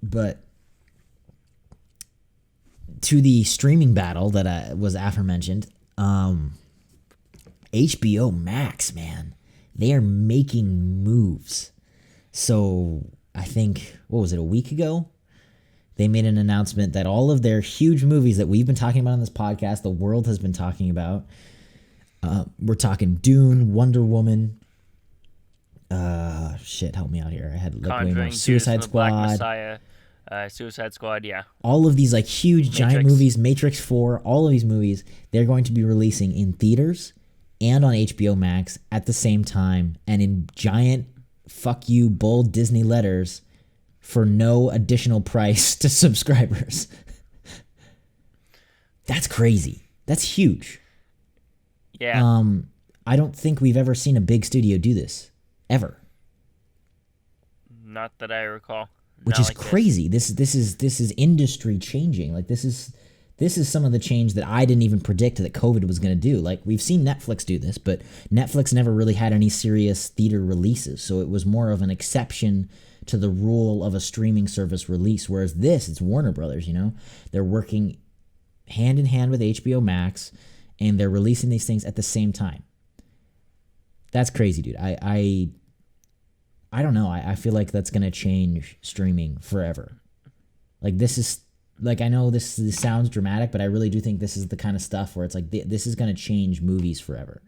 But to the streaming battle that was aforementioned, HBO Max, man, they are making moves. So I think, what was it, a week ago? They made an announcement that all of their huge movies that we've been talking about on this podcast, the world has been talking about. We're talking Dune, Wonder Woman. Help me out here. I had like way more. Suicide Squad. Black Messiah, Suicide Squad, yeah. All of these like huge giant movies, Matrix 4, all of these movies, they're going to be releasing in theaters and on HBO Max at the same time, and in giant fuck you bold Disney letters for no additional price to subscribers. That's crazy. That's huge. Yeah. I don't think we've ever seen a big studio do this. Ever. Not that I recall. Which is like crazy. This is industry changing. Like this is some of the change that I didn't even predict that COVID was going to do. Like we've seen Netflix do this, but Netflix never really had any serious theater releases, so it was more of an exception to the rule of a streaming service release. Whereas it's Warner Brothers. They're working hand in hand with HBO Max, and they're releasing these things at the same time. That's crazy, dude. I don't know. I feel like that's going to change streaming forever. Like this is, like, I know this sounds dramatic, but I really do think this is the kind of stuff where it's like, this is going to change movies forever.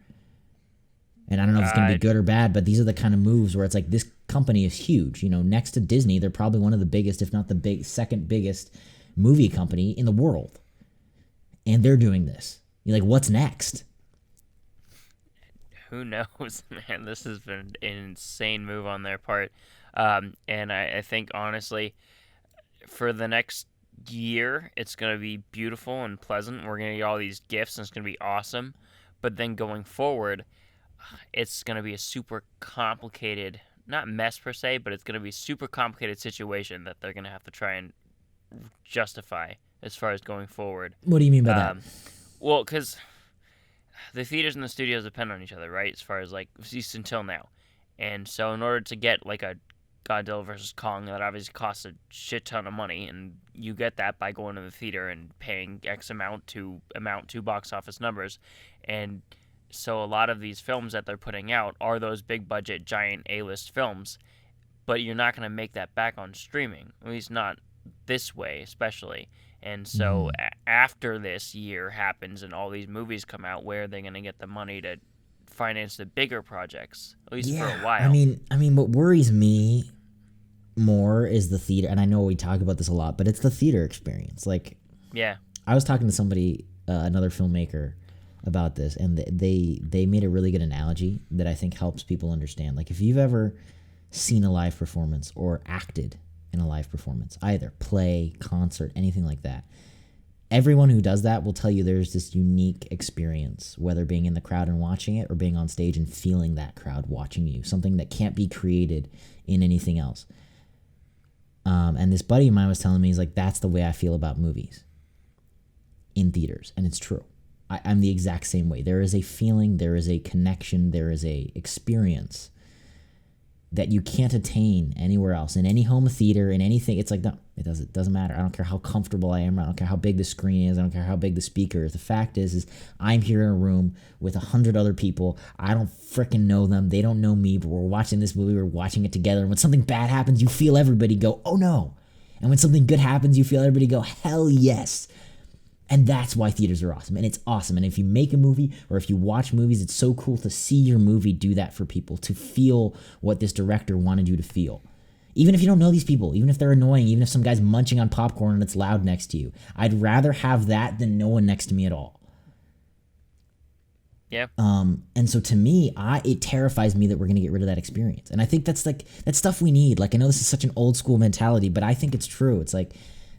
And I don't know if it's going to be good or bad, but these are the kind of moves where it's like, this company is huge. Next to Disney, they're probably one of the biggest, if not the second biggest movie company in the world. And they're doing this. You're like, what's next? Who knows, man? This has been an insane move on their part. And I think, honestly, for the next year, it's going to be beautiful and pleasant. We're going to get all these gifts, and it's going to be awesome. But then going forward, it's going to be a super complicated, not mess per se, but it's going to be a super complicated situation that they're going to have to try and justify as far as going forward. What do you mean by that? Well, because the theaters and the studios depend on each other, right? As far as like at least until now, and so in order to get like a Godzilla versus Kong, that obviously costs a shit ton of money, and you get that by going to the theater and paying X amount to box office numbers, and so a lot of these films that they're putting out are those big budget giant A-list films, but you're not going to make that back on streaming, at least not this way, especially. And so after this year happens and all these movies come out, where are they going to get the money to finance the bigger projects, at least for a while? I mean, what worries me more is the theater, and I know we talk about this a lot, but it's the theater experience. Like, yeah, I was talking to somebody, another filmmaker, about this, and they made a really good analogy that I think helps people understand. Like, if you've ever seen a live performance or acted in a live performance, either play, concert, anything like that, everyone who does that will tell you there's this unique experience, whether being in the crowd and watching it or being on stage and feeling that crowd watching you, something that can't be created in anything else. And this buddy of mine was telling me, he's like, that's the way I feel about movies in theaters. And it's true. I'm the exact same way. There is a feeling, there is a connection, there is a experience that you can't attain anywhere else, in any home theater, in anything. It's like, no, it doesn't matter. I don't care how comfortable I am. I don't care how big the screen is. I don't care how big the speaker is. The fact is I'm here in a room with 100 other people. I don't freaking know them. They don't know me, but we're watching this movie. We're watching it together. And when something bad happens, you feel everybody go, oh no. And when something good happens, you feel everybody go, hell yes. And that's why theaters are awesome. And it's awesome. And if you make a movie or if you watch movies, it's so cool to see your movie do that for people, to feel what this director wanted you to feel. Even if you don't know these people, even if they're annoying, even if some guy's munching on popcorn and it's loud next to you, I'd rather have that than no one next to me at all. Yeah. And so to me, it terrifies me that we're going to get rid of that experience. And I think that's stuff we need. Like, I know this is such an old school mentality, but I think it's true. It's like,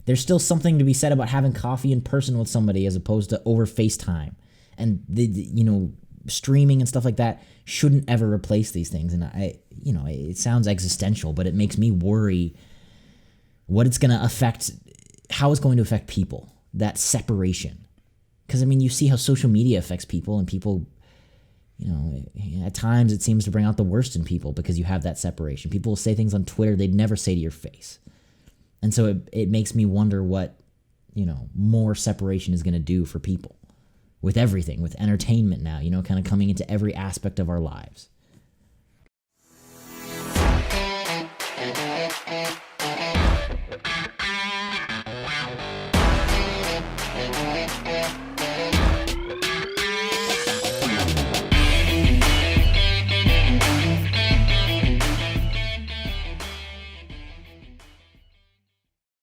there's still something to be said about having coffee in person with somebody as opposed to over FaceTime. And streaming and stuff like that shouldn't ever replace these things. And it sounds existential, but it makes me worry what it's going to affect, how it's going to affect people, that separation. Because, I mean, you see how social media affects people, and people, at times it seems to bring out the worst in people because you have that separation. People will say things on Twitter they'd never say to your face. And so it makes me wonder what, more separation is going to do for people with everything, with entertainment now, kind of coming into every aspect of our lives.